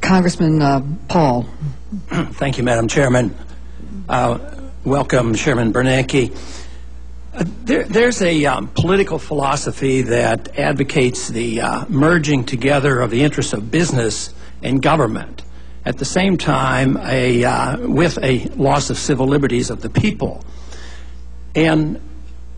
Congressman Paul. Thank you, Madam Chairman. Welcome, Chairman Bernanke. There's a political philosophy that advocates the merging together of the interests of business and government, at the same time with a loss of civil liberties of the people. And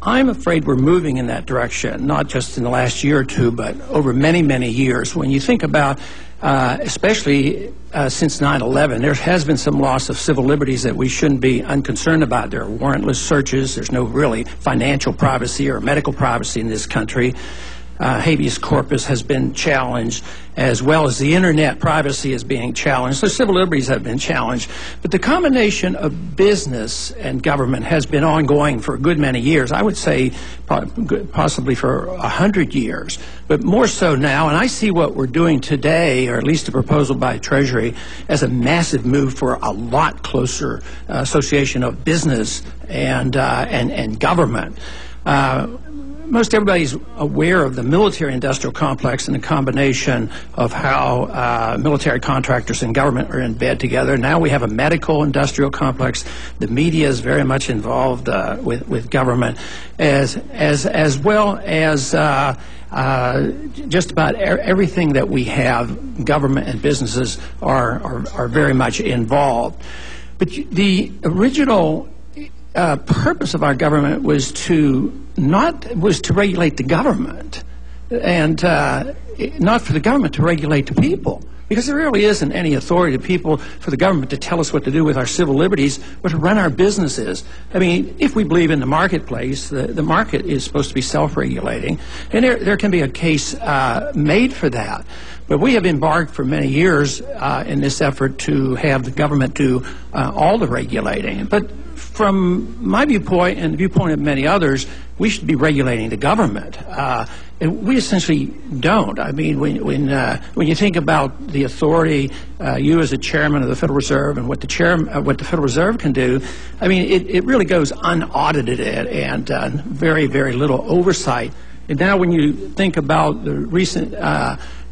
I'm afraid we're moving in that direction, not just in the last year or two, but over many, many years. When you think about, especially since 9/11, there has been some loss of civil liberties that we shouldn't be unconcerned about. There are warrantless searches. There's no really financial privacy or medical privacy in this country. Habeas corpus has been challenged, as well as the internet privacy is being challenged. So civil liberties have been challenged. But the combination of business and government has been ongoing for a good many years. I would say possibly for 100 years, but more so now. And I see what we're doing today, or at least a proposal by Treasury, as a massive move for a lot closer association of business and government. Most everybody's aware of the military-industrial complex and the combination of how military contractors and government are in bed together. Now we have a medical-industrial complex. The media is very much involved with government, as well as just about everything that we have, government and businesses are very much involved. But the original purpose of our government was to regulate the government, and not for the government to regulate the people, because there really isn't any authority to people for the government to tell us what to do with our civil liberties or to run our businesses. I mean, if we believe in the marketplace, the market is supposed to be self-regulating, and there can be a case made for that. But we have embarked for many years in this effort to have the government do all the regulating. But from my viewpoint and the viewpoint of many others, we should be regulating the government. And we essentially don't. I mean, when you think about the authority, you as a chairman of the Federal Reserve and what the Federal Reserve can do, I mean, it really goes unaudited and very, very little oversight. And now when you think about the recent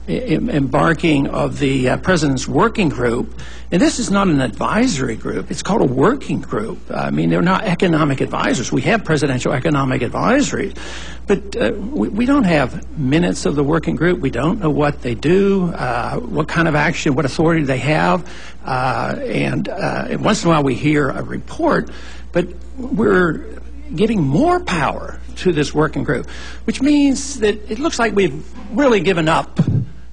embarking of the President's working group, and this is not an advisory group, it's called a working group. I mean, they're not economic advisors. We have presidential economic advisories, but we don't have minutes of the working group. We don't know what they do, what kind of action, what authority they have, and once in a while we hear a report, but we're giving more power to this working group, which means that it looks like we've really given up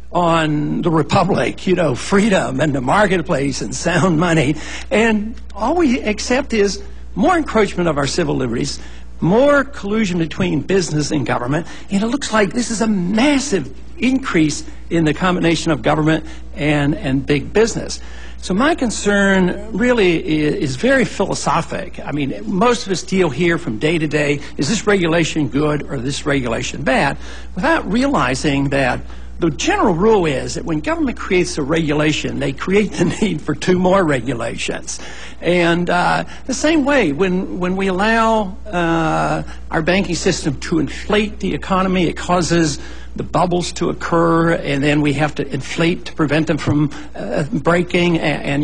on the republic, you know, freedom and the marketplace and sound money, and all we accept is more encroachment of our civil liberties, more collusion between business and government, and it looks like this is a massive increase in the combination of government and big business. So my concern really is very philosophic. I mean, most of us deal here from day to day, is this regulation good or this regulation bad, without realizing that the general rule is that when government creates a regulation, they create the need for two more regulations. And the same way, when we allow our banking system to inflate the economy, it causes the bubbles to occur, and then we have to inflate to prevent them from breaking and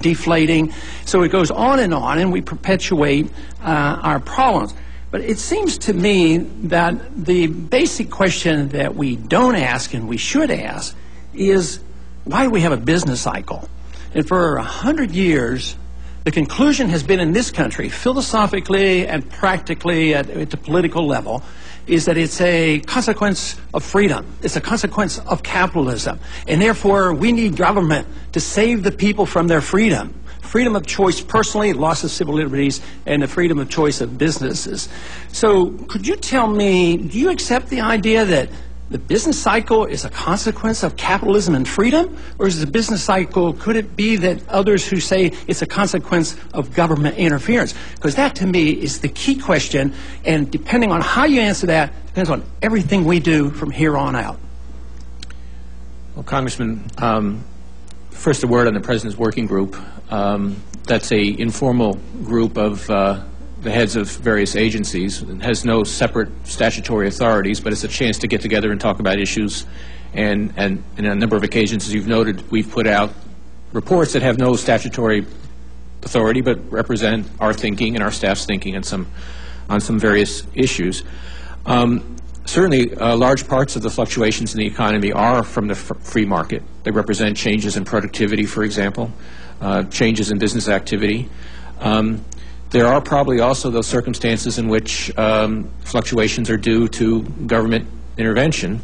deflating. So it goes on, and we perpetuate our problems. But it seems to me that the basic question that we don't ask and we should ask is, why do we have a business cycle? And for 100 years, the conclusion has been in this country, philosophically and practically at the political level, is that it's a consequence of freedom. It's a consequence of capitalism. And therefore, we need government to save the people from their freedom. Freedom of choice personally, loss of civil liberties, and the freedom of choice of businesses. So could you tell me, do you accept the idea that the business cycle is a consequence of capitalism and freedom? Or is the business cycle, could it be that others who say it's a consequence of government interference? Because that to me is the key question, and depending on how you answer that, depends on everything we do from here on out. Well, Congressman, first a word on the President's Working Group. That's an informal group of the heads of various agencies. It has no separate statutory authorities, but it's a chance to get together and talk about issues And in a number of occasions, as you've noted, we've put out reports that have no statutory authority but represent our thinking and our staff's thinking on some various issues. Certainly, large parts of the fluctuations in the economy are from the free market. They represent changes in productivity, for example, changes in business activity. There are probably also those circumstances in which fluctuations are due to government intervention,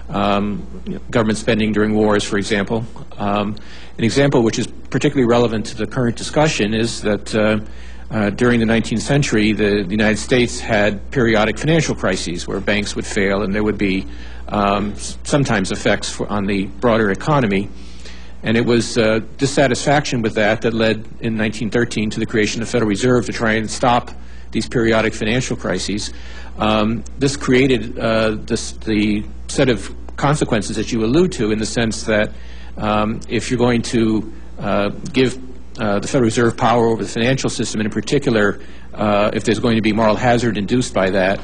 government spending during wars, for example. An example which is particularly relevant to the current discussion is that during the 19th century, the United States had periodic financial crises where banks would fail and there would be sometimes effects on the broader economy. And it was dissatisfaction with that led in 1913 to the creation of the Federal Reserve to try and stop these periodic financial crises. This created the set of consequences that you allude to, in the sense that if you're going to give the Federal Reserve power over the financial system, and in particular, if there's going to be moral hazard induced by that,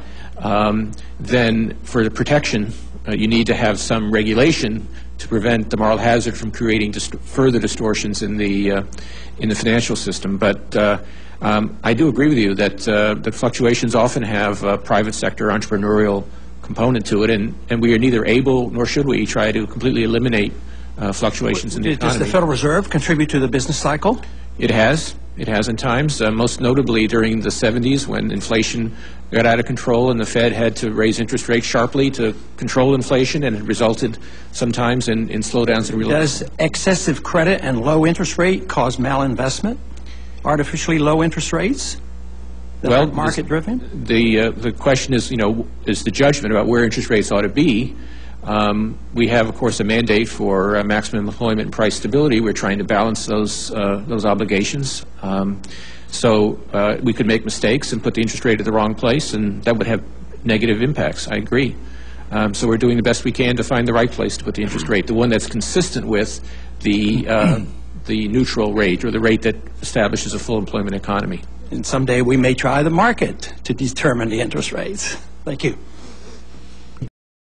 then for the protection, you need to have some regulation to prevent the moral hazard from creating further distortions in the financial system. But I do agree with you that that fluctuations often have a private sector entrepreneurial component to it, and we are neither able nor should we try to completely eliminate fluctuations in the economy. Does the Federal Reserve contribute to the business cycle? It has. It has in times, most notably during the 70s when inflation got out of control and the Fed had to raise interest rates sharply to control inflation, and it resulted sometimes in slowdowns in real. Does excessive credit and low interest rate cause malinvestment? Artificially low interest rates? Well, market-driven? The question is, is the judgment about where interest rates ought to be. We have, of course, a mandate for maximum employment and price stability. We're trying to balance those obligations. So we could make mistakes and put the interest rate at the wrong place, and that would have negative impacts. I agree. So we're doing the best we can to find the right place to put the interest rate, the one that's consistent with the neutral rate, or the rate that establishes a full employment economy. And someday we may try the market to determine the interest rates. Thank you.